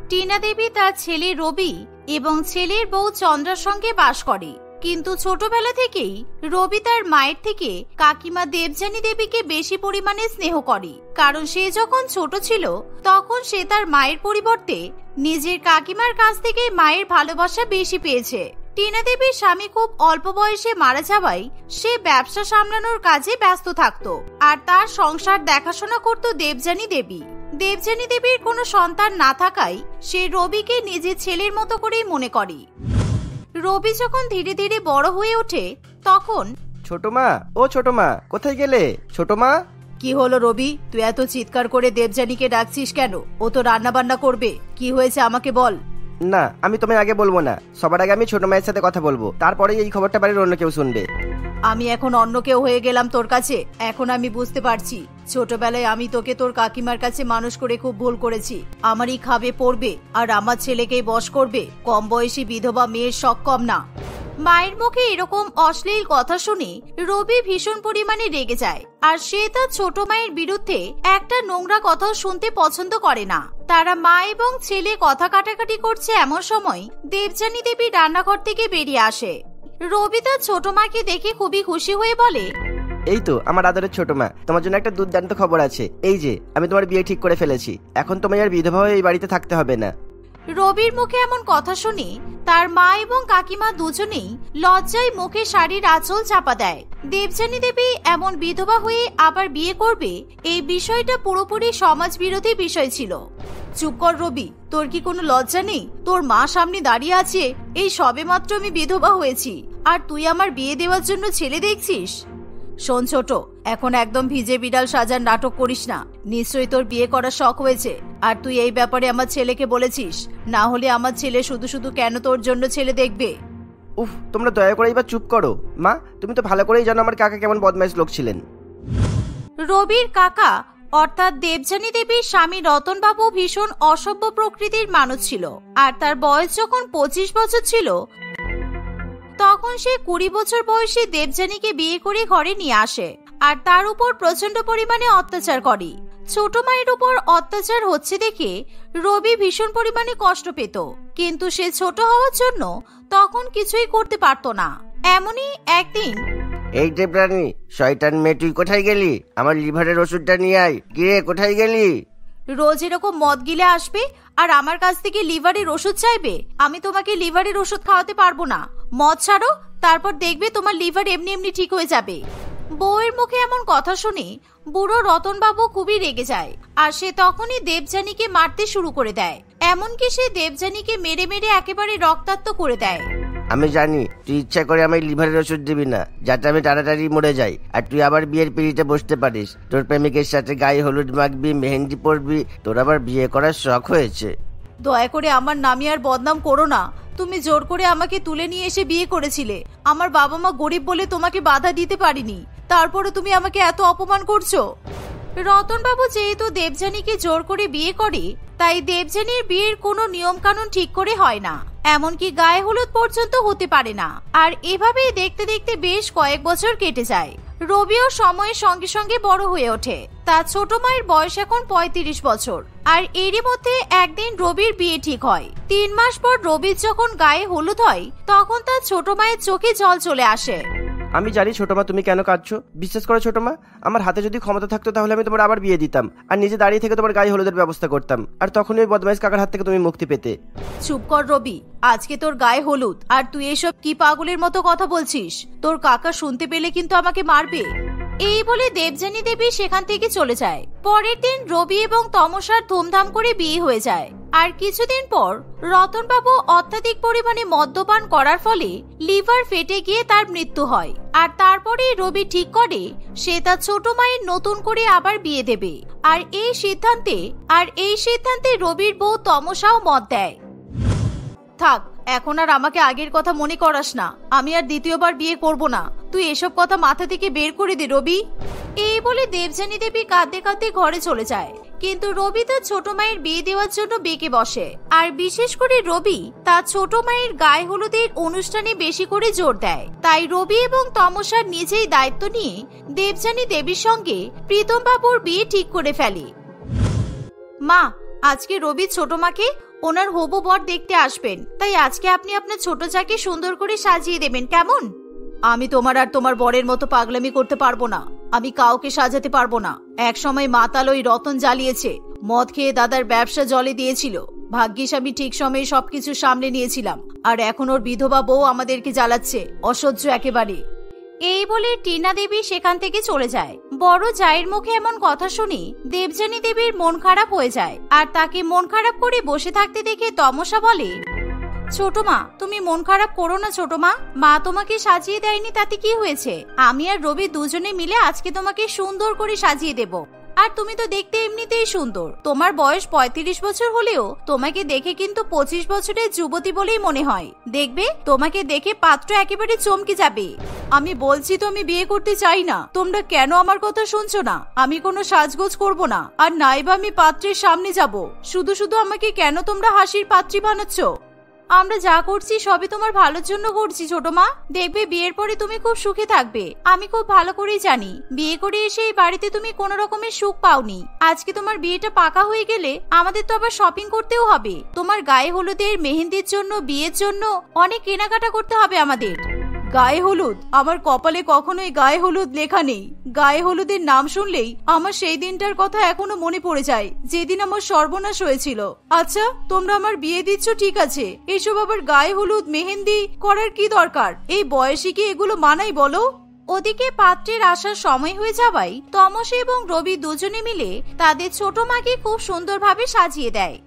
টিনা দেবী তার ছেলে রবি এবং ছেলের বউ চন্দ্রার সঙ্গে বাস করে। কিন্তু ছোটবেলা থেকেই রবি তার মায়ের থেকে কাকিমা দেবযানী দেবীকে বেশি পরিমাণে স্নেহ করে, কারণ সে যখন ছোট ছিল তখন সে তার মায়ের পরিবর্তে নিজের কাকিমার কাছ থেকে মায়ের ভালোবাসা বেশি পেয়েছে। টিনা দেবীর স্বামী খুব অল্প বয়সে মারা যাওয়ায় সে ব্যবসা সামলানোর কাজে ব্যস্ত থাকত, আর তার সংসার দেখাশোনা করত দেবযানী দেবী। দেবযানী দেবীর কোনো সন্তান না থাকায় সে রবিকে নিজের ছেলের মতো করেই মনে করে। রবি যখন ধীরে ধীরে বড় হয়ে ওঠে তখন ছোট মা, ও ছোট মা, কোথায় গেলে ছোট মা? কি হলো রবি, তুই এত চিৎকার করে দেবযানীকে ডাকছিস কেন? ও তো রান্না বান্না করবে, কি হয়েছে আমাকে বল। না, আমি তোমায় আগে বলবো না, সবার আগে আমি ছোট মায়ের সাথে কথা বলবো, তারপরে এই খবরটা বাড়ির অন্য কেউ শুনবে। আমি এখন অন্য কেউ হয়ে গেলাম তোর কাছে? এখন আমি বুঝতে পারছি ছোটবেলায় আমি তোকে তোর কাকিমার কাছে মানুষ করে খুব ভুল করেছি। আমারই খাবে পড়বে আর আমার ছেলেকেই বশ করবে, কম বয়সী বিধবা মেয়ের শখ কম না। মায়ের মুখে এরকম অশ্লীল কথা শুনে রবি ভীষণ পরিমাণে রেগে যায়, আর সে তার ছোট মায়ের বিরুদ্ধে একটা নোংরা কথাও শুনতে পছন্দ করে না। তারা মা এবং ছেলে কথা কাটাকাটি করছে এমন সময় দেবযানী দেবী রান্নাঘর থেকে বেরিয়ে আসে। রবি তার ছোট মাকে দেখে খুবই খুশি হয়ে বলে, এই তো আমার আদরের ছোট মা, তোমার জন্য একটা দুর্দান্ত খবর আছে। এই যে আমি তোমার বিয়ে ঠিক করে ফেলেছি, এখন তোমায় আর বিধবা হয়ে এই বাড়িতে থাকতে হবে না। রবির মুখে এমন কথা শুনে তার মা এবং কাকিমা দুজনেই লজ্জায় মুখে শাড়ির আঁচল চাপা দেয়। দেবযানী দেবী এমন বিধবা হয়ে আবার বিয়ে করবে, এই বিষয়টা পুরোপুরি সমাজ বিরোধী বিষয় ছিল। চুপ কর রবি, তোর কি কোনো লজ্জা নেই? তোর মা সামনে দাঁড়িয়ে আছে, এই সবেমাত্র আমি বিধবা হয়েছি, আর তুই আমার বিয়ে দেওয়ার জন্য ছেলে দেখছিস? শোন ছোট, এখন একদম ভিজে বিড়াল সাজার নাটক করিস না। নিশ্চয়ই তোর বিয়ে করার শখ হয়েছে, আর তুই এই ব্যাপারে আমার ছেলেকে বলেছিস, না হলে আমার ছেলে শুধু শুধু কেন তোর জন্য ছেলে দেখবে? উফ, তোমরা দয়া করে এবার চুপ করো। মা, তুমি তো ভালো করেই জানো আমার কাকা কেমন বদমাইশ লোক ছিলেন। রবির কাকা অর্থাৎ দেবযানী দেবীর স্বামী রতন বাবু ভীষণ অসভ্য প্রকৃতির মানুষ ছিল, আর তার বয়স যখন 25 বছর ছিল তখন সে 20 বছর বয়সে দেবযানীকে বিয়ে করে ঘরে নিয়ে আসে, আর তার উপর প্রচন্ড পরিমাণে অত্যাচার করে। ছোট মায়ের উপর অত্যাচার হচ্ছে দেখে রবি ভীষণ পরিমাণে কষ্ট পেত, কিন্তু সে ছোট হওয়ার জন্য তখন কিছুই করতে পারতো না। এমনই একদিন, এই দেবরানী, শয়তান মেয়ে, তুই কোথায় গেলি? আমার লিভারের ওষুধটা নিয়ে আয়। গিয়ে কোথায় গেলি? রোজ এরকম মদ গিলে আসবে আর আমার কাছ থেকে লিভারের ওষুধ চাইবে? আমি তোমাকে লিভারের ওষুধ খাওয়াতে পারবো না। মদ ছাড়ো, তারপর দেখবে তোমার লিভার এমনি এমনি ঠিক হয়ে যাবে। বউয়ের মুখে এমন কথা শুনে বুড়ো রতন বাবু খুবই রেগে যায়, আর সে তখনই দেবযানীকে মারতে শুরু করে দেয়। এমনকি সে দেবযানীকে মেরে মেরে একেবারে রক্তাক্ত করে দেয়। আমি জানি তুই ইচ্ছা করে আমার লিভারের ওষুধ দিবি না, যাতে আমি তাড়াতাড়ি মরে যাই, আর তুই আবার বিয়ের পিড়িতে বসতে পারিস। তোর প্রেমিকের সাথে গায়ে হলুদ মাখবি, মেহেন্দি পরবি, তোর আবার বিয়ে করার শখ হয়েছে। দয়া করে আমার নামে আর বদনাম করো না। তুমি জোর করে আমাকে তুলে নিয়ে এসে বিয়ে করেছিলে। আমার বাবা মা গরিব বলে তোমাকে বাধা দিতে পারিনি, তারপরে তুমি আমাকে এত অপমান করছো। রতন বাবু যেহেতু দেবযানীকে জোর করে বিয়ে করে, তাই দেবযানীর বিয়ের কোনো নিয়ম কানুন ঠিক করে হয় না, এমনকি গায়ে হলুদ পর্যন্ত হতে পারে না। আর এভাবেই দেখতে দেখতে বেশ কয়েক বছর কেটে যায়। রবিও সময়ের সঙ্গে সঙ্গে বড় হয়ে ওঠে। তার ছোট মায়ের বয়স এখন 35 বছর। আর এরই মধ্যে একদিন রবির বিয়ে ঠিক হয়। 3 মাস পর রবির যখন গায়ে হলুদ হয় তখন তার ছোট মায়ের চোখে জল চলে আসে। আমি জানি ছোট মা তুমি কেন কাঁদছো। বিশ্বাস করো ছোট মা, আমার হাতে যদি ক্ষমতা থাকতো তাহলে আমি তোমার আবার বিয়ে দিতাম, আর নিজে দাঁড়িয়ে থেকে তোমার গায়ে হলুদের ব্যবস্থা করতাম, আর তখন ওই বদমাইশ কাকার হাত থেকে তুমি মুক্তি পেতে। চুপ কর রবি, আজকে তোর গায়ে হলুদ আর তুই এসব কি পাগলের মতো কথা বলছিস? তোর কাকা শুনতে পেলে কিন্তু আমাকে মারবে। এই বলে দেবযানী দেবী সেখান থেকে চলে যায়। পরের দিন রবি এবং তমসার ধুমধাম করে বিয়ে হয়ে যায়। আর কিছুদিন পর রতন বাবু অত্যাধিক পরিমাণে মদ্যপান করার ফলে লিভার ফেটে গিয়ে তার মৃত্যু হয়। আর তারপরে রবি ঠিক করে সে তার ছোট মায়ের নতুন করে আবার বিয়ে দেবে। আর এই সিদ্ধান্তে রবির বউ তমসাও মত দেয়। থাক, এখন আর আমাকে আগের কথা মনে করাস না। আমি আর দ্বিতীয়বার বিয়ে করব না। তুই এসব কথা মাথা থেকে বের করে দে রবি। এই বলে দেবযানী দেবী কাঁদতে কাঁদতে ঘরে চলে যায়। কিন্তু রবি তার ছোট মায়ের বিয়ে দেওয়ার জন্য বেঁকে বসে। আর বিশেষ করে রবি তার ছোট মায়ের গায়ে হলুদের অনুষ্ঠানে বেশি করে জোর দেয়। তাই রবি এবং তমসা নিজেই দায়িত্ব নিয়ে দেবযানী দেবীর সঙ্গে প্রীতম বাবুর বিয়ে ঠিক করে ফেলে। মা, আজকে রবি ছোট মাকে ওনার হবু বর দেখতে আসবেন, তাই আজকে আপনি আপনার ছোট যাকে সুন্দর করে সাজিয়ে দেবেন, কেমন? আমি তোমার আর তোমার বরের মতো পাগলামি করতে পারবো না। আমি কাউকে সাজাতে পারবো না। এক সময় মাতাল ওই রতন জ্বালিয়েছে, মদ খেয়ে দাদার ব্যবসা জলে দিয়েছিল। ভাগ্যিস আমি ঠিক সময়ে সবকিছু সামলে নিয়েছিলাম, আর এখন ওর বিধবা বউ আমাদেরকে জ্বালাচ্ছে। অসহ্য একেবারে। এই বলে টিনা দেবী সেখান থেকে চলে যায়। বড় জায়ের মুখে এমন কথা শুনে দেবযানী দেবীর মন খারাপ হয়ে যায়, আর তাকে মন খারাপ করে বসে থাকতে দেখে তমসা বলে, ছোট মা, তুমি মন খারাপ করো না ছোট মা। মা তোমাকে সাজিয়ে দেয়নি তাতে কি হয়েছে? আমি আর রবি দুজনে মিলে আজকে তোমাকে সুন্দর করে সাজিয়ে দেব। আর তুমি তো দেখতে এমনিতেই সুন্দর। তোমার বয়স 35 বছর হলেও তোমাকে দেখে কিন্তু 25 বছরের যুবতী বলেই মনে হয়। দেখবে তোমাকে দেখে পাত্র একেবারে চমকে যাবে। আমি বলছি তো আমি বিয়ে করতে চাই না। তোমরা কেন আমার কথা শুনছো না? আমি কোনো সাজগোজ করব না, আর নাইবা আমি পাত্রের সামনে যাব। শুধু শুধু আমাকে কেন তোমরা হাসির পাত্রী বানাচ্ছ? আমরা যা করছি সবই তোমার ভালোর জন্য করছি ছোট মা। দেখবে বিয়ের পরে তুমি খুব সুখে থাকবে। আমি খুব ভালো করেই জানি বিয়ে করে এসে এই বাড়িতে তুমি কোন রকমের সুখ পাওনি। আজকে তোমার বিয়েটা পাকা হয়ে গেলে আমাদের তো আবার শপিং করতেও হবে। তোমার গায়ে হলুদের, মেহেন্দির জন্য, বিয়ের জন্য অনেক কেনাকাটা করতে হবে আমাদের। গায়ে হলুদ? আমার কপালে কখনোই গায়ে হলুদ লেখা নেই। গায়ে হলুদের নাম শুনলেই আমার সেই দিনটার কথা এখনো মনে পড়ে যায়, যেদিন আমার সর্বনাশ হয়েছিল। আচ্ছা, তোমরা আমার বিয়ে দিচ্ছ ঠিক আছে, এসব আবার গায়ে হলুদ, মেহেন্দি করার কি দরকার? এই বয়সে কি এগুলো মানাই বলো? ওদিকে পাত্রের আসার সময় হয়ে যাওয়ায় তমসা এবং রবি দুজনে মিলে তাদের ছোট মাকে খুব সুন্দরভাবে সাজিয়ে দেয়।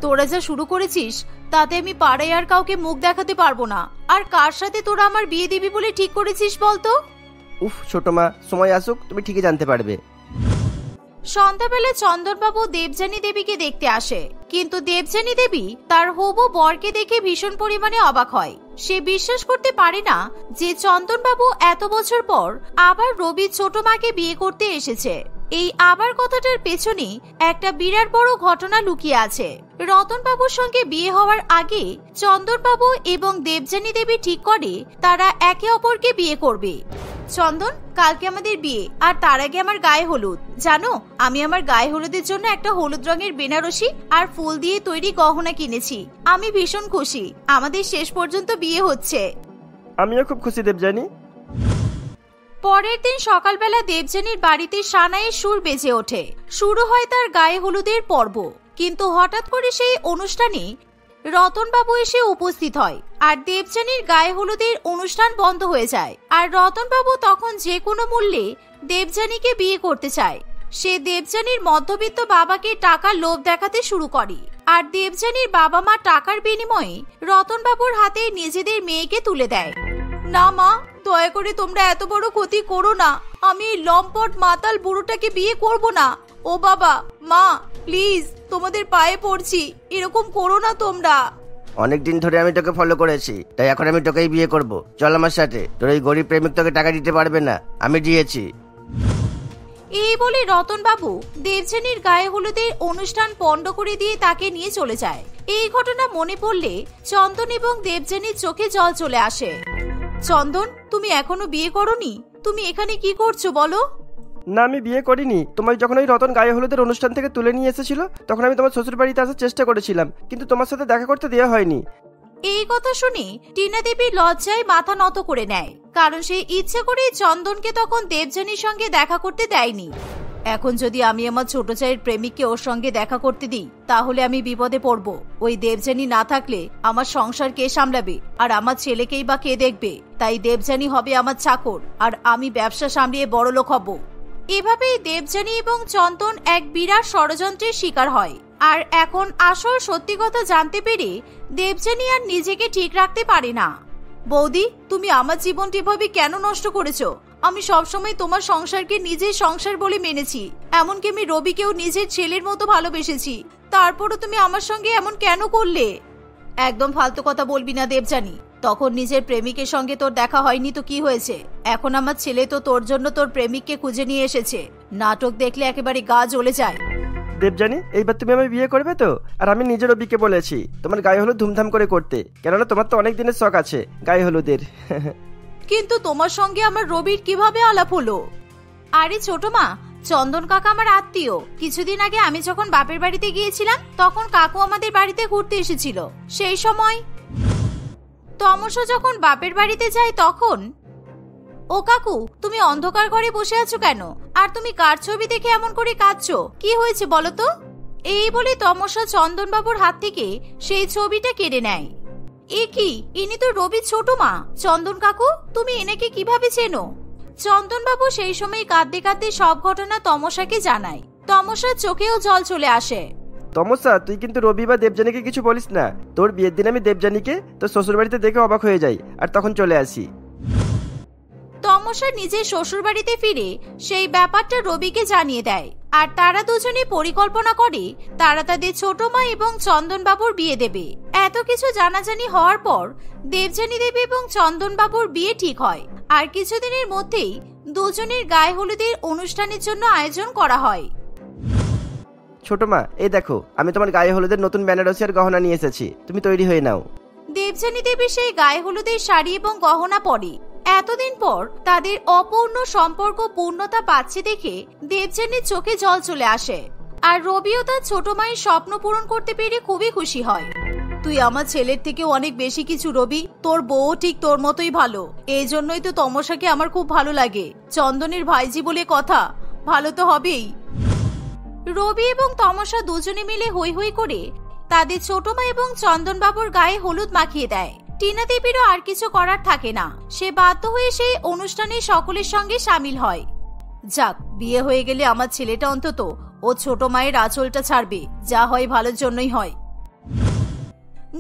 তোরা যা শুরু করেছিস তাতে আমি পাড়ায় আর কাউকে মুখ দেখাতে পারবো না। আর কার সাথে তোরা আমার বিয়ে দিবি বলে ঠিক করেছিস বলতো? উফ ছোট মা, সময় আসুক, তুমি ঠিকই জানতে পারবে। সন্ধ্যাবেলা চন্দনবাবু দেবযানী দেবীকে দেখতে আসে, কিন্তু দেবযানী দেবী তার হবু বরকে দেখে ভীষণ পরিমাণে অবাক হয়। সে বিশ্বাস করতে পারে না যে চন্দনবাবু এত বছর পর আবার রবির ছোট মাকে বিয়ে করতে এসেছে। এই আবার কথাটার পেছনে একটা বিরাট বড় ঘটনা লুকিয়ে আছে। রতনবাবুর সঙ্গে বিয়ে হওয়ার আগে চন্দনবাবু এবং দেবযানী দেবী ঠিক করে তারা একে অপরকে বিয়ে করবে। চন্দন, কালকে আমাদের বিয়ে, আর তার আগে আমার গায়ে হলুদ। জানো, আমি আমার গায়ে হলুদের জন্য একটা হলুদ রঙের বেনারসি আর ফুল দিয়ে তৈরি গহনা কিনেছি। আমি ভীষণ খুশি। আমাদের শেষ পর্যন্ত বিয়ে হচ্ছে। আমিও খুব খুশি দেবযানী। পরের দিন সকালবেলা দেবযানীর বাড়িতে সানাইয়ের সুর বেজে ওঠে। শুরু হয় তার গায়ে হলুদের পর্ব। কিন্তু হঠাৎ করে সেই অনুষ্ঠানে রতনবাবু এসে উপস্থিত হয়, আর দেবযানীর গায়ে হলুদের অনুষ্ঠান বন্ধ হয়ে যায়। আর রতনবাবু তখন যে কোনো মূল্যে দেবযানীকে বিয়ে করতে চায়। সে দেবযানীর মধ্যবিত্ত বাবাকে টাকার লোভ দেখাতে শুরু করে, আর দেবযানীর বাবা মা টাকার বিনিময়ে রতনবাবুর হাতে নিজেদের মেয়েকে তুলে দেয়। না মা, দয়া করে তোমরা এত বড় ক্ষতি করো না। আমি এই লম্পট মাতাল বুড়োটাকে বিয়ে করব না। ও বাবা, মা, প্লিজ তোমাদের পায়ে পড়ছি, এরকম করো না তোমরা। অনেকদিন ধরে আমি তোকে ফলো করেছি, তাই এখন আমি তোকেই বিয়ে করব। চল আমার সাথে। তোর এই গরিব প্রেমিক তোকে টাকা দিতে পারবে না, আমি দিয়েছি। এই বলে রতনবাবু দেবযানীর গায়ে হলুদের অনুষ্ঠান পণ্ড করে দিয়ে তাকে নিয়ে চলে যায়। এই ঘটনা মনে পড়লে চন্দন এবং দেবযানীর চোখে জল চলে আসে। চন্দন, তুমি এখনো বিয়ে করোনি? তুমি এখানে কি করছো বলো? না, আমি বিয়ে করিনি। তোমায় যখন ওই রতন গায়ে হলুদের অনুষ্ঠান থেকে তুলে নিয়ে এসেছিল, তখন আমি তোমার শ্বশুর বাড়িতে আসার চেষ্টা করেছিলাম, কিন্তু তোমার সাথে দেখা করতে দেওয়া হয়নি। এই কথা শুনে টিনা দেবী লজ্জায় মাথা নত করে নেয়, কারণ সে ইচ্ছে করে চন্দনকে তখন দেবযানীর সঙ্গে দেখা করতে দেয়নি। এখন যদি আমি আমার ছোট চায়ের প্রেমিককে ওর সঙ্গে দেখা করতে দিই, তাহলে আমি বিপদে পড়ব। ওই দেবযানী না থাকলে আমার সংসার কে সামলাবে, আর আমার ছেলেকেই বা কে দেখবে? তাই দেবযানী হবে আমার চাকর, আর আমি ব্যবসা সামলিয়ে বড়লোক হব। এভাবেই দেবযানী এবং চন্দন এক বিরাট ষড়যন্ত্রের শিকার হয়। আর এখন আসল সত্যি কথা জানতে পেরে দেবযানী আর নিজেকে ঠিক রাখতে পারে না। বৌদি, তুমি আমার জীবনটি এভাবে কেন নষ্ট করেছো? আমি সবসময় তোমার সংসারকে নিজের সংসার বলে মেনেছি, এমনকি আমি রবিকেও নিজের ছেলের মতো ভালোবেসেছি। তারপরও তুমি আমার সঙ্গে এমন কেন করলে? একদম ফালতু কথা বলবি না দেবযানী। তখন নিজের প্রেমিকের সঙ্গে তোর দেখা হয়নি তো কি হয়েছে? এখন আমার ছেলে তো তোর জন্য তোর প্রেমিককে খুঁজে নিয়ে এসেছে। নাটক দেখলে একেবারে গা জ্বলে যায়। দেবযানী, এইবার তুমি আমায় বিয়ে করবে তো? আর আমি নিজের রবিকে বলেছি তোমার গায়ে হলুদ ধুমধাম করে করতে, কেননা তোমার তো অনেক দিনের শখ আছে গায়ে হলুদের। কিন্তু তোমার সঙ্গে আমার রবির কিভাবে আলাপ হলো? আরে ছোট মা, চন্দন কাকা আমার আত্মীয়। কিছুদিন আগে আমি যখন বাপের বাড়িতে গিয়েছিলাম তখন কাকু আমাদের বাড়িতে ঘুরতে এসেছিল। সেই সময় তমসা যখন বাপের বাড়িতে যায় তখন। ও কাকু, তুমি অন্ধকার ঘরে বসে আছো কেন? আর তুমি কার ছবি দেখে এমন করে কাঁদছো? কি হয়েছে বলো তো? এই বলে তমসা চন্দন বাবুর হাত থেকে সেই ছবিটা কেড়ে নেয়। এ কি, ইনি তো রবির ছোট মা। চন্দন কাকু, তুমি এনেকে কিভাবে চেনো? চন্দন বাবু সেই সময় কাঁদতে কাঁদতে সব ঘটনা তমসাকে জানায়। তমসার চোখেও জল চলে আসে। তমসা, তুই কিন্তু রবি বা দেবযানীকে কিছু বলিস না। তোর বিয়ের দিন আমি দেবযানীকে তোর শ্বশুর বাড়িতে দেখে অবাক হয়ে যাই, আর তখন চলে আসি। তমসা নিজের শ্বশুর বাড়িতে ফিরে সেই ব্যাপারটা রবিকে জানিয়ে দেয়। আর তারা দুজনে পরিকল্পনা করে তারা তাদের ছোট মা এবং চন্দন বাবুর বিয়ে দেবে। এত কিছু জানাজানি হওয়ার পর দেবযানী দেবী এবং চন্দন বাবুর বিয়ে ঠিক হয়। আর কিছুদিনের মধ্যেই দুজনের গায়ে হলুদের অনুষ্ঠানের জন্য আয়োজন করা হয়। ছোট মা, এই দেখো, আমি তোমার গায়ে হলুদের নতুন বেনারসি আর গহনা নিয়ে এসেছি, তুমি তৈরি হয়ে নাও। দেবযানী দেবী সেই গায়ে হলুদের শাড়ি এবং গহনা পরে। এতদিন পর তাদের অপূর্ণ সম্পর্ক পূর্ণতা পাচ্ছে দেখে দেবযানীর চোখে জল চলে আসে। আর রবিও তার ছোট মায়ের স্বপ্ন পূরণ করতে পেরে খুবই খুশি হয়। তুই আমার ছেলের থেকে অনেক বেশি কিছু রবি। তোর বউ ঠিক তোর মতোই ভালো। এই জন্যই তো তমসাকে আমার খুব ভালো লাগে। চন্দনের ভাইজি বলে কথা, ভালো তো হবেই। রবি এবং তমসা দুজনে মিলে হই হই করে তাদের ছোট মা এবং চন্দন বাবুর গায়ে হলুদ মাখিয়ে দেয়। টিনা দেবীরও আর কিছু করার থাকে না। সে বাধ্য হয়ে সেই অনুষ্ঠানে সকলের সঙ্গে সামিল হয়। যাক, বিয়ে হয়ে গেলে আমার ছেলেটা অন্তত ও ছোট মায়ের আঁচলটা ছাড়বে। যা হয় ভালোর জন্যই হয়।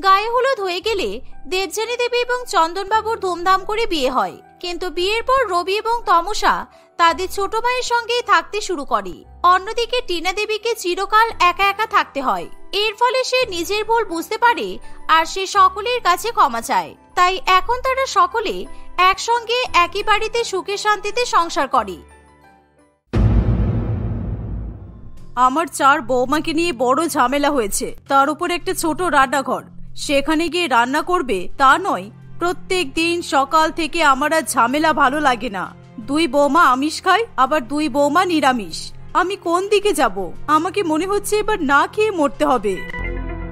গায়ে হলুদ হয়ে গেলে দেবযানী দেবী এবং চন্দন বাবুর ধুমধাম করে বিয়ে হয়। কিন্তু বিয়ের পর রবি এবং তমসা তাদের ছোট মায়ের সঙ্গেই থাকতে শুরু করে। অন্যদিকে টিনা দেবীকে চিরকাল একা একা থাকতে হয়। এর ফলে সে নিজের ভুল বুঝতে পারে আর সে সকলের কাছে ক্ষমা চায়। তাই এখন তারা সকলে একসঙ্গে একই বাড়িতে সুখে শান্তিতে সংসার করে। আমার 4 বৌমাকে নিয়ে বড় ঝামেলা হয়েছে। তার উপর একটা ছোট রান্নাঘর। সেখানে গিয়ে রান্না করবে তা নয়। প্রত্যেক দিন সকাল থেকে আমার আর ঝামেলা ভালো লাগে না। 2 বৌমা আমিষ খায়, আবার 2 বৌমা নিরামিষ। আমি কোন দিকে যাব? আমাকে মনে হচ্ছে এবার না খেয়ে মরতে হবে।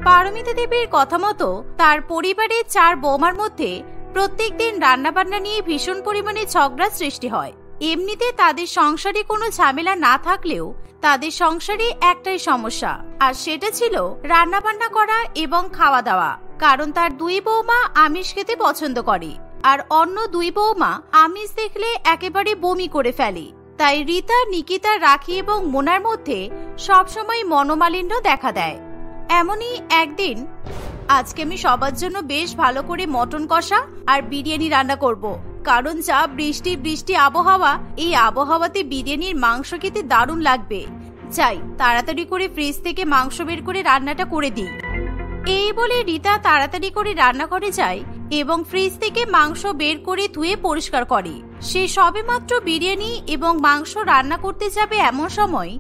পারমিতা দেবীর কথা মতো তার পরিবারের 4 বৌমার মধ্যে প্রত্যেক দিন রান্না বান্না নিয়ে ভীষণ পরিমাণে ঝগড়া সৃষ্টি হয়। এমনিতে তাদের সংসারে কোনো ঝামেলা না থাকলেও তাদের সংসারে একটাই সমস্যা, আর সেটা ছিল রান্না বান্না করা এবং খাওয়া দাওয়া। কারণ তার 2 বৌমা আমিষ খেতে পছন্দ করে, আর অন্য 2 বৌমা আমিষ দেখলে একেবারে বমি করে ফেলে। তাই রীতা, নিকিতা, রাখি এবং মোনার মধ্যে সবসময় মনোমালিন্য দেখা দেয়। এমনই একদিন, আজকে আমি সবার জন্য বেশ ভালো করে মটন কষা আর বিরিয়ানি রান্না করব। কারণ যা বৃষ্টি বৃষ্টি আবহাওয়া, এই আবহাওয়াতে বিরিয়ানির মাংস খেতে দারুণ লাগবে। যাই তাড়াতাড়ি করে ফ্রিজ থেকে মাংস বের করে রান্নাটা করে দিই। এই বলে রীতা তাড়াতাড়ি করে রান্নাঘরে যায় এবং ফ্রিজ থেকে মাংস বের করে ধুয়ে পরিষ্কার করে। সে সবেমাত্র বিরিয়ানি এবং মাংস রান্না করতে যাবে এমন সময়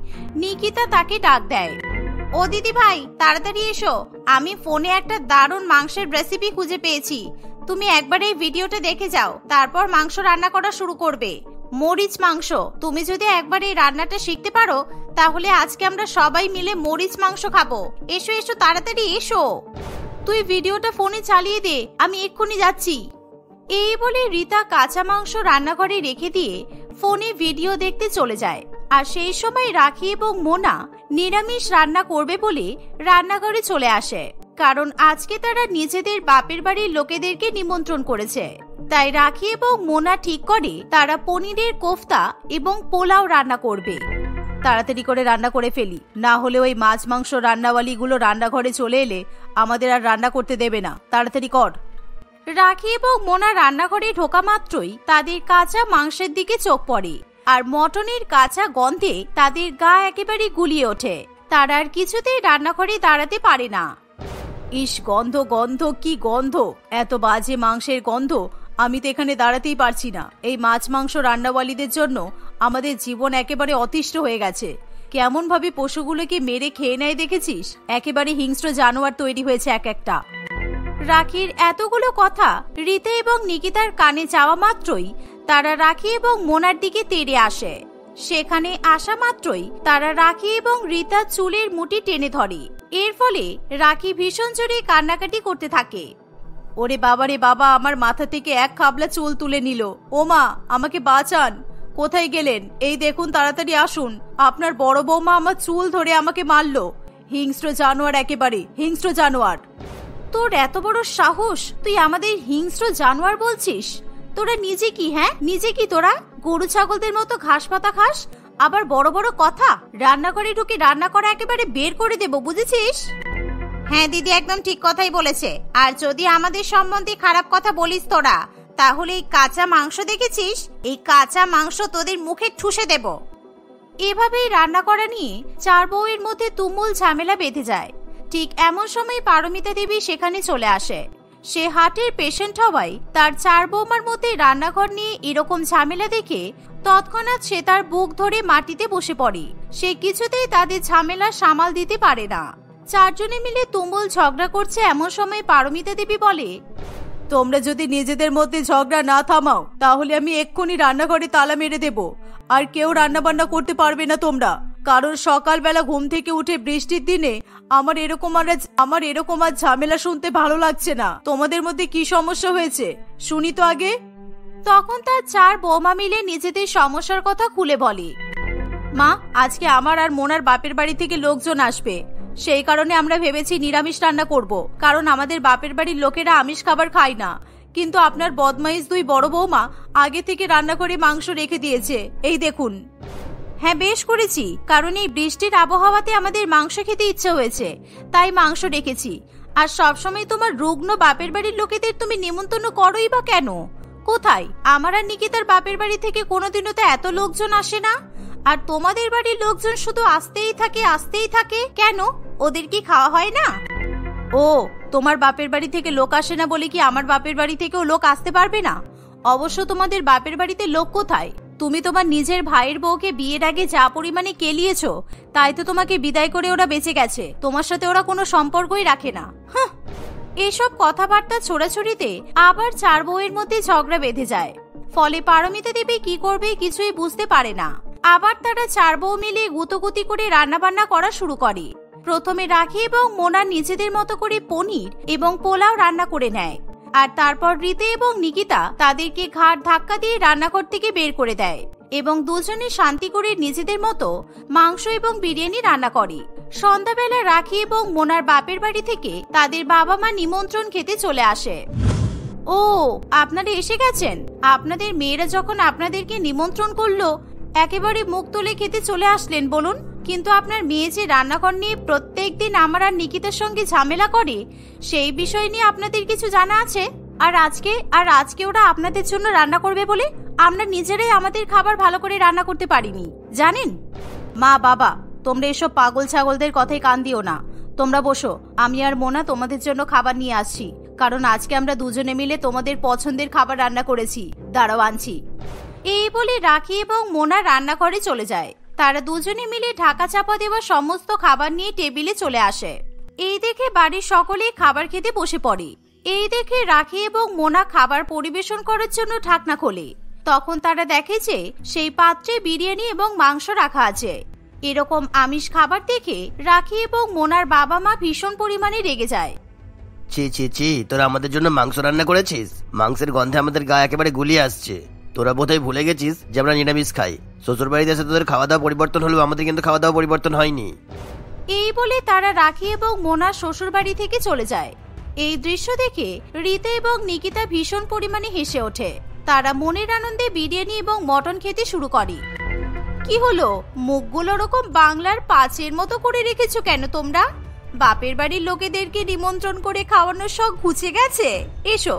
নিকিতা তাকে ডাক দেয়। ও দিদি ভাই, তাড়াতাড়ি এসো। আমি ফোনে একটা দারুণ মাংসের রেসিপি খুঁজে পেয়েছি। তুমি একবার এই ভিডিওটা দেখে যাও, তারপর মাংস রান্না করা শুরু করবে। মরিচ মাংস। তুমি যদি একবার এই রান্নাটা শিখতে পারো তাহলে আজকে আমরা সবাই মিলে মরিচ মাংস খাবো। এসো এসো, তাড়াতাড়ি এসো। তুই ভিডিওটা ফোনে চালিয়ে দে, আমি এক্ষুনি যাচ্ছি। এই বলে রীতা কাঁচা মাংস রান্নাঘরে রেখে দিয়ে ফোনে ভিডিও দেখতে চলে যায়। আর সেই সময় রাখি এবং মোনা নিরামিষ রান্না করবে বলে রান্নাঘরে চলে আসে। কারণ আজকে তারা নিজেদের বাপের বাড়ির লোকেদেরকে নিমন্ত্রণ করেছে। তাই রাখি এবং মোনা ঠিক করে তারা পনিরের কোফতা এবং পোলাও রান্না করবে। তাড়াতাড়ি করে রান্না করে ফেলি, না হলে ওই মাছ মাংস রান্নাওয়ালিগুলো রান্নাঘরে চলে এলে আমাদের আর রান্না করতে দেবে না। তাড়াতাড়ি কর। রাখি এবং মোনা রান্নাঘরে ঢোকা মাত্রই তাদের কাঁচা মাংসের দিকে চোখ পড়ে, আর মটনের কাঁচা গন্ধে তাদের গা একেবারে গুলিয়ে ওঠে। তারা আর কিছুতেই রান্নাঘরে দাঁড়াতে পারে না। ইস, গন্ধ গন্ধ, কি গন্ধ! এত বাজে মাংসের গন্ধ! আমি তো এখানে দাঁড়াতেই পারছি না। এই মাছ মাংস রান্নাওয়ালিদের জন্য আমাদের জীবন একেবারে অতিষ্ঠ হয়ে গেছে। কেমন ভাবে পশুগুলোকে মেরে খেয়ে নেয় দেখেছিস? একেবারে হিংস্র জানোয়ার তৈরি হয়েছে এক একটা। রাখির এতগুলো কথা রীতা এবং নিকিতার কানে যাওয়া মাত্রই তারা রাখি এবং মোনার দিকে তেড়ে আসে। সেখানে আসা মাত্রই তারা রাখি এবং রীতার চুলের মুঠি টেনে ধরে। এর ফলে রাখি ভীষণ জোরে কান্নাকাটি করতে থাকে। ওরে বাবা রে বাবা, আমার মাথা থেকে এক খাবলা চুল তুলে নিল। ও মা, আমাকে বাঁচান। কোথায় গেলেন? এই দেখুন, তাড়াতাড়ি আসুন। আপনার বড় বৌমা আমার চুল ধরে আমাকে মারলো। হিংস্র জানোয়ার, একেবারে হিংস্র জানোয়ার। তোর এত বড় সাহস, তুই আমাদের হিংস্র জানোয়ার বলছিস? তোরা নিজে কি, হ্যাঁ নিজে কি তোরা গরু ছাগলদের মতো ঘাস পাতা খাস? আবার বড় বড় কথা। রান্নাঘরে ঢুকে রান্না করা একেবারে বের করে দেব, বুঝেছিস? হ্যাঁ দিদি, একদম ঠিক কথাই বলেছে। আর যদি আমাদের সম্বন্ধে খারাপ কথা বলিস তোরা, তাহলে এই কাঁচা মাংস দেখেছিস, এই কাঁচা মাংস তোদের মুখে ঠুসে দেব। এভাবেই রান্না করা নিয়ে চার বউয়ের মধ্যে তুমুল ঝামেলা বেঁধে যায়। ঠিক এমন সময় পারমিতা দেবী সেখানে চলে আসে। সে হার্টের পেশেন্ট হওয়ায় তার চার বৌমার মধ্যে রান্নাঘর নিয়ে এরকম ঝামেলা দেখে তৎক্ষণাৎ সে তার বুক ধরে মাটিতে বসে পড়ে। সে কিছুতেই তাদের ঝামেলা সামাল দিতে পারে না। চারজনে মিলে তুমুল ঝগড়া করছে। এমন সময় পারমিতা দেবী বলে, তোমরা যদি নিজেদের মধ্যে ঝগড়া না থামাও, তাহলে আমি এক্ষুনি রান্নাঘরে তালা মেরে দেব। আর কেউ রান্না বান্না করতে পারবে না তোমরা। কারণ সকালবেলা ঘুম থেকে উঠে বৃষ্টির দিনে আমার এরকম আর ঝামেলা শুনতে ভালো লাগছে না। তোমাদের মধ্যে কি সমস্যা হয়েছে শুনি তো আগে। তখন তার চার বৌমা মিলে নিজেদের সমস্যার কথা খুলে বলে। মা, আজকে আমার আর মোনার বাপের বাড়ি থেকে লোকজন আসবে। সেই কারণে আমরা ভেবেছি নিরামিষ রান্না করব, কারণ আমাদের বাপের বাড়ির লোকেরা আমিষ খাবার খায় না। কিন্তু আপনার বদমাইশ দুই বড় বৌমা আগে থেকে রান্না করে মাংস রেখে দিয়েছে, এই দেখুন। হ্যাঁ বেশ করেছি, কারণ এই বৃষ্টির আবহাওয়াতে আমাদের মাংস খেতে ইচ্ছে হয়েছে, তাই মাংস রেখেছি। আর সবসময় তোমার রুগ্ন বাপের বাড়ির লোকেদের তুমি নিমন্ত্রণ করোই বা কেন? কোথায় আমার আর নিকিতার বাপের বাড়ি থেকে কোনোদিনও তো এত লোকজন আসে না। আর তোমাদের বাড়ির লোকজন শুধু আসতেই থাকে কেন? ওদের কি খাওয়া হয় না? ও, তোমার বাপের বাড়ি থেকে লোক আসে না বলে কি আমার বাপের বাড়ি থেকেও লোক আসতে পারবে না? অবশ্য তোমাদের বাপের বাড়িতে লোক কোথায়? তুমি তোমার নিজের ভাইয়ের বউকে বিয়ের আগে যা পরিমাণে কেলিয়েছো, তাই তো তোমাকে বিদায় করে ওরা বেঁচে গেছে। তোমার সাথে ওরা কোনো সম্পর্কই রাখে না। এসব কথাবার্তা ছোড়াছড়িতে আবার চার বউয়ের মধ্যে ঝগড়া বেঁধে যায়। ফলে পারমিতা দেবী কি করবে কিছুই বুঝতে পারে না। আবার তারা চার বউ মিলে গুতোগুতি করে রান্না বান্না করা শুরু করে। প্রথমে রাখি এবং মোনা নিজেদের মতো করে পনির এবং পোলাও রান্না করে নেয়। আর তারপর রীতা এবং নিকিতা তাদেরকে ঘাড় ধাক্কা দিয়ে রান্নাঘর থেকে বের করে দেয় এবং দুজনে শান্তি করে নিজেদের মতো মাংস এবং বিরিয়ানি রান্না করে। সন্ধ্যাবেলা রাখি এবং মোনার বাপের বাড়ি থেকে তাদের বাবা মা নিমন্ত্রণ খেতে চলে আসে। ও, আপনারা এসে গেছেন। আপনাদের মেয়েরা যখন আপনাদেরকে নিমন্ত্রণ করলো, একেবারে মুখ তুলে খেতে চলে আসলেন বলুন। কিন্তু আপনার মেয়ে যে রান্নাঘর নিয়ে প্রত্যেকদিন আমার আর নিকিতার সঙ্গে ঝামেলা করে, সেই বিষয় নিয়ে আপনাদের কিছু জানা আছে? আর আজকে ওরা আপনাদের জন্য রান্না করবে বলে আমরা নিজেরাই আমাদের খাবার ভালো করে রান্না করতে পারিনি, জানেন? মা বাবা, তোমরা এসব পাগল ছাগলদের কথায় কান দিও না। তোমরা বসো, আমি আর মোনা তোমাদের জন্য খাবার নিয়ে আসছি। কারণ আজকে আমরা দুজনে মিলে তোমাদের পছন্দের খাবার রান্না করেছি। দাঁড়াও আনছি। এই বলে রাখি এবং মোনা রান্নাঘরে চলে যায়। তারা দুজনে মিলে ঢাকা চাপা দেওয়া সমস্ত খাবার নিয়ে টেবিলে চলে আসে। এই দেখে বাড়ির সকলে খাবার খেতে বসে পড়ে। এই দেখে রাখি এবং মোনা খাবার পরিবেশন করার জন্য ঢাকনা খোলে। তখন তারা দেখে যে সেই পাত্রে বিরিয়ানি এবং মাংস রাখা আছে। এরকম আমিষ খাবার দেখে রাখি এবং মোনার বাবা মা ভীষণ পরিমাণে রেগে যায়। ছি ছি ছি, তোরা আমাদের জন্য মাংস রান্না করেছিস? মাংসের গন্ধে আমাদের গা একেবারে গুলিয়ে আসছে। তোরা বোধহয় ভুলে গেছিস যে আমরা নিরামিষ খাই। শ্বশুর বাড়িতে এসে তোদের খাওয়া দাওয়া পরিবর্তন হলেও আমাদের কিন্তু খাওয়া দাওয়া পরিবর্তন হয়নি। এই বলে তারা রাখি এবং মোনার শ্বশুর বাড়ি থেকে চলে যায়। এই দৃশ্য দেখে রীতা এবং নিকিতা ভীষণ পরিমাণে হেসে ওঠে। তারা মনের আনন্দে বিরিয়ানি এবং মটন খেতে শুরু করে। কি হলো, মুখগুলো ওরকম বাংলার পাঁচের মতো করে রেখেছো কেন তোমরা? বাপের বাড়ির লোকেদেরকে নিমন্ত্রণ করে খাওয়ানোর শখ ঘুচে গেছে? এসো,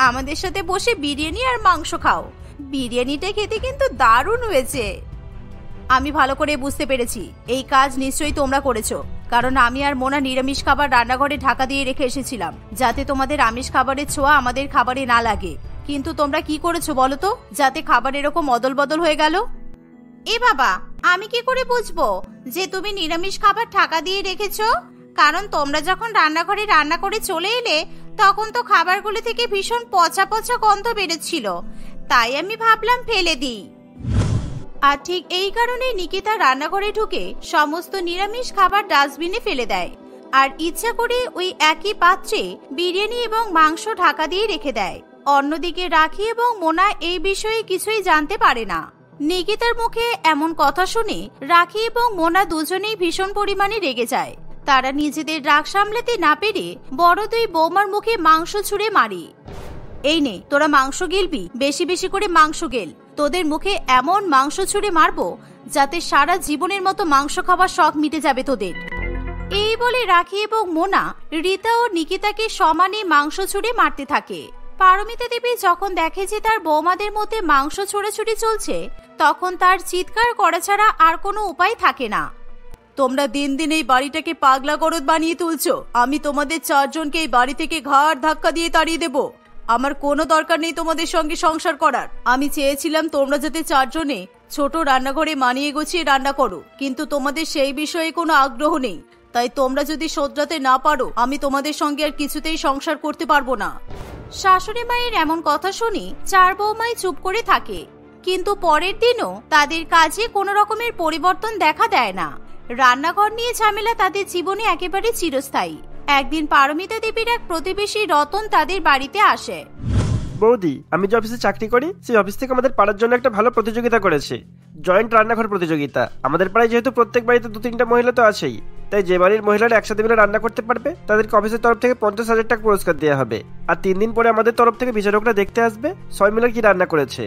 আমাদের সাথে বসে বিরিয়ানি আর মাংস খাও। বিরিয়ানিটা খেতে কিন্তু দারুণ হয়েছে। আমি ভালো করে বুঝতে পেরেছি এই কাজ নিশ্চয়ই তোমরা করেছো, কারণ আমি আর মোনা নিরামিষ খাবার রান্নাঘরে ঢাকা দিয়ে রেখে এসেছিলাম, যাতে তোমাদের আমিষ খাবারের ছোঁয়া আমাদের খাবারে না লাগে। কিন্তু তোমরা কি করেছো বলো তো, যাতে খাবার এরকম অদল বদল হয়ে গেল? এ বাবা, আমি কি করে বুঝবো যে তুমি নিরামিষ খাবার ঢাকা দিয়ে রেখেছো? কারণ তোমরা যখন রান্নাঘরে রান্না করে চলে এলে, তখন তো খাবারগুলো থেকে ভীষণ পচা পচা গন্ধ বেরোচ্ছিল, তাই আমি ভাবলাম ফেলে দিই। আর ঠিক এই কারণে নিকিতা রান্নাঘরে ঢুকে সমস্ত নিরামিষ খাবার ডাস্টবিনে ফেলে দেয় আর ইচ্ছা করে ওই একই পাত্রে বিরিয়ানি এবং মাংস ঢাকা দিয়ে রেখে দেয়। অন্যদিকে রাখি এবং মোনা এই বিষয়ে কিছুই জানতে পারে না। নিকিতার মুখে এমন কথা শুনে রাখি এবং মোনা দুজনেই ভীষণ পরিমাণে রেগে যায়। তারা নিজেদের রাগ সামলাতে না পেরে বড় দুই বৌমার মুখে মাংস ছুঁড়ে মারে। এই নে, তোরা মাংস গিলবি, বেশি বেশি করে মাংস গেল। তোদের মুখে এমন মাংস ছুঁড়ে মারবো যাতে সারা জীবনের মতো মাংস খাবার শখ মিটে যাবে তোদের। এই বলে রাখি এবং মোনা রীতা ও নিকিতাকে সমানে মাংস ছুঁড়ে মারতে থাকে। পারমিতা দেবী যখন দেখে যে তার বৌমাদের মধ্যে মাংস ছোড়াছুড়ি চলছে, তখন তার চিৎকার করা ছাড়া আর কোনো উপায় থাকে না। তোমরা দিন দিন এই বাড়িটাকে পাগলা গরদ বানিয়ে তুলছো। আমি তোমাদের চারজনকে এই বাড়ি থেকে ঘাড় ধাক্কা দিয়ে তাড়িয়ে দেব। আমার কোনো দরকার নেই তোমাদের সঙ্গে সংসার করার। আমি চেয়েছিলাম তোমরা যাতে চারজনে ছোট রান্নাঘরে মানিয়ে গুছিয়ে রান্না করো, কিন্তু তোমাদের সেই বিষয়ে কোনো আগ্রহ নেই। তাই তোমরা যদি শোধরাতে না পারো, আমি তোমাদের সঙ্গে আর কিছুতেই সংসার করতে পারবো না। শাশুড়ি মায়ের এমন কথা শুনি চার বৌমাই চুপ করে থাকে, কিন্তু পরের দিনও তাদের কাজে কোনো রকমের পরিবর্তন দেখা দেয় না। রান্নাঘর নিয়ে ঝামেলা তাদের জীবনে একেবারে চিরস্থায়ী। একদিন পারমিতা দেবীর এক প্রতিবেশী রতন তাদের বাড়িতে আসে। বৌদি, আমি যে অফিসে চাকরি করি সেই অফিস থেকে আমাদের পাড়ার জন্য একটা ভালো প্রতিযোগিতা করেছে, জয়েন্ট রান্নাঘর প্রতিযোগিতা। আমাদের পাড়ায় যেহেতু প্রত্যেক বাড়িতে 2-3টা মহিলা তো আছেই, তাই যে বাড়ির মহিলারা একসাথে মিলে রান্না করতে পারবে তাদেরকে অফিসের তরফ থেকে 50,000 টাকা পুরস্কার দেওয়া হবে। আর 3 দিন পরে আমাদের তরফ থেকে বিচারকরা দেখতে আসবে সবাই মিলে কি রান্না করেছে।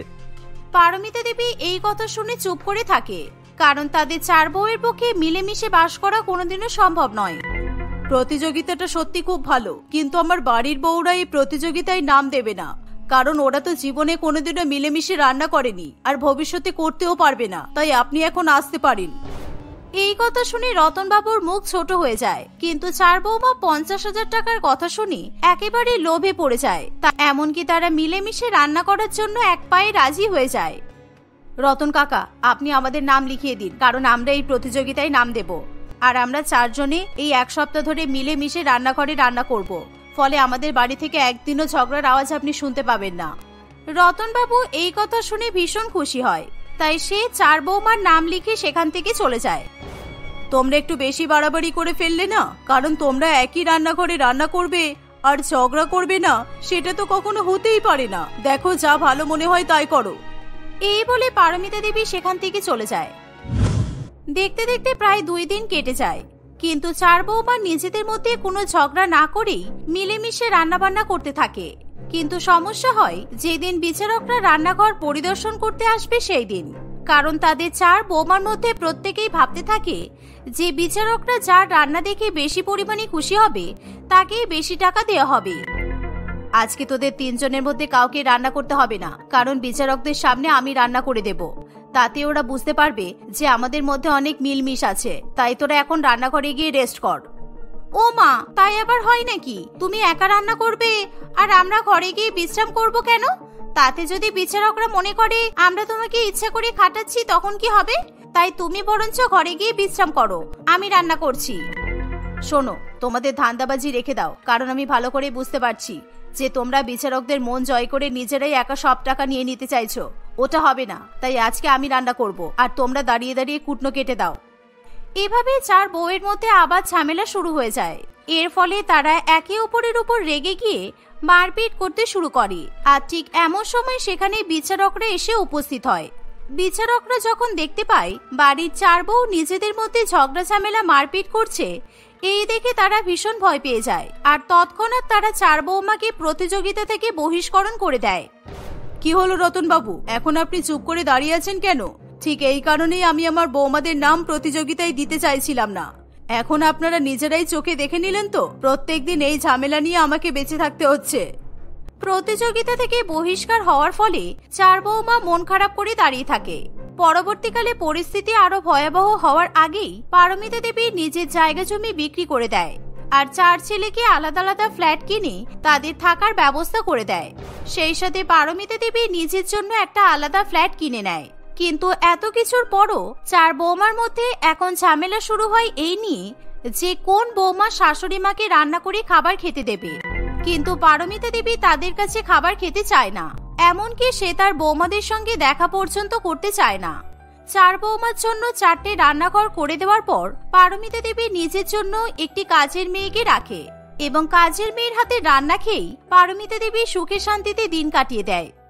পারমিতা দেবী এই কথা শুনে চুপ করে থাকে, কারণ তাদের চার বউয়ের পক্ষে মিলেমিশে বাস করা কোনোদিনও সম্ভব নয়। প্রতিযোগিতাটা সত্যি খুব ভালো, কিন্তু আমার বাড়ির বউরা এই প্রতিযোগিতায় নাম দেবে না, কারণ ওরা তো জীবনে কোনোদিনও মিলেমিশে রান্না করেনি আর ভবিষ্যতে করতেও পারবে না। তাই আপনি এখন আসতে পারেন। এই কথা শুনে রতন বাবুর মুখ ছোট হয়ে যায়, কিন্তু চার বৌমা 50,000 টাকার কথা শুনে একেবারে লোভে পড়ে যায়। তা এমনকি তারা মিলেমিশে রান্না করার জন্য এক পায়ে রাজি হয়ে যায়। রতন কাকা, আপনি আমাদের নাম লিখিয়ে দিন, কারণ আমরা এই প্রতিযোগিতায় নাম দেব। আর আমরা চারজনে এই 1 সপ্তাহ ধরে মিলেমিশে রান্নাঘরে রান্না করব। ফলে আমাদের বাড়ি থেকে একদিনও ঝগড়ার আওয়াজ আপনি শুনতে পাবেন না। রতন বাবু এই কথা শুনে ভীষণ খুশি হয়, তাই সে চার বৌমার নাম লিখে সেখান থেকে চলে যায়। তোমরা একটু বেশি বাড়াবাড়ি করে ফেললে না, কারণ তোমরা একই রান্নাঘরে রান্না করবে আর ঝগড়া করবে না, সেটা তো কখনো হতেই পারে না। দেখো, যা ভালো মনে হয় তাই করো। এই বলে পারমিতা দেবী সেখান থেকে চলে যায়। দেখতে দেখতে প্রায় 2 দিন কেটে যায়, কিন্তু চার বৌমা নিজেদের মধ্যে কোনো ঝগড়া না করেই মিলেমিশে রান্নাবান্না করতে থাকে। কিন্তু সমস্যা হয় যেদিন বিচারকরা রান্নাঘর পরিদর্শন করতে আসবে সেই দিন, কারণ তাদের চার বৌমার মধ্যে প্রত্যেকেই ভাবতে থাকে যে বিচারকরা যার রান্না দেখে বেশি পরিমাণে খুশি হবে তাকেই বেশি টাকা দেওয়া হবে। আজকে তোদের 3 জনের মধ্যে কাউকে রান্না করতে হবে না, কারণ বিচারকদের সামনে আমি রান্না করে দেব। তাতে ওরা বুঝতে পারবে যে আমাদের মধ্যে অনেক মিলমিশ আছে। তাই তোরা এখন রান্নাঘরে গিয়ে রেস্ট কর। ও মা, তাই আবার হয় নাকি? তুমি একা রান্না করবে আর আমরা ঘরে গিয়ে বিশ্রাম করব কেন? তাতে যদি বিচারকরা মনে করে আমরা তোমাকে ইচ্ছা করে খাটাচ্ছি তখন কি হবে? তাই তুমি বরঞ্চ ঘরে গিয়ে বিশ্রাম করো, আমি রান্না করছি। শোনো, তোমাদের ধান্দাবাজি রেখে দাও, কারণ আমি ভালো করে বুঝতে পারছি যে তোমরা বিচারকদের মন জয় করে নিজেরাই একা সব টাকা নিয়ে নিতে চাইছো। ওটা হবে না। তাই আজকে আমি রান্না করব, আর তোমরা দাঁড়িয়ে দাঁড়িয়ে কুটনো কেটে দাও। এভাবে চার বউয়ের মধ্যে আবার ঝামেলা শুরু হয়ে যায়। এর ফলে তারা একে অপরের উপর রেগে গিয়ে মারপিট করতে শুরু করে। আর ঠিক এমন সময় সেখানে বিচারকরা এসে উপস্থিত হয়। বিচারকরা যখন দেখতে পায় বাড়ির চার বউ নিজেদের মধ্যে ঝগড়া ঝামেলা মারপিট করছে, এই দেখে তারা ভীষণ ভয় পেয়ে যায়। আর তৎক্ষণাৎ তারা চার বৌমাকে প্রতিযোগিতা থেকে বহিষ্করণ করে দেয়। কি হলো রতন বাবু, এখন আপনি চুপ করে দাঁড়িয়ে আছেন কেন? ঠিক এই কারণেই আমি আমার বৌমাদের নাম প্রতিযোগিতায় দিতে চাইছিলাম না। এখন আপনারা নিজেরাই চোখে দেখে নিলেন তো, প্রত্যেকদিন এই ঝামেলা নিয়ে আমাকে বেঁচে থাকতে হচ্ছে। প্রতিযোগিতা থেকে বহিষ্কার হওয়ার ফলে চার বৌমা মন খারাপ করে দাঁড়িয়ে থাকে। পরবর্তীকালে পরিস্থিতি আরো ভয়াবহ হওয়ার আগেই পারমিতা দেবী নিজের জায়গা জমি বিক্রি করে দেয় আর চার ছেলেকে আলাদা আলাদা ফ্ল্যাট কিনে তাদের থাকার ব্যবস্থা করে দেয়। সেই সাথে পারমিতা দেবী নিজের জন্য একটা আলাদা ফ্ল্যাট কিনে নেয়। কিন্তু এত কিছুর পরও চার বৌমার মধ্যে এখন ঝামেলা শুরু হয় এই নিয়ে যে কোন বৌমা শাশুড়ি মাকে রান্না করে খাবার খেতে দেবে। কিন্তু পারমিতা দেবী তাদের কাছে খাবার খেতে চায় না, এমনকি সে তার বৌমাদের সঙ্গে দেখা পর্যন্ত করতে চায় না। চার বৌমার জন্য 4টে রান্নাঘর করে দেওয়ার পর পারমিতা দেবী নিজের জন্য একটি কাজের মেয়েকে রাখে এবং কাজের মেয়ের হাতে রান্না খেয়েই পারমিতা দেবী সুখে শান্তিতে দিন কাটিয়ে দেয়।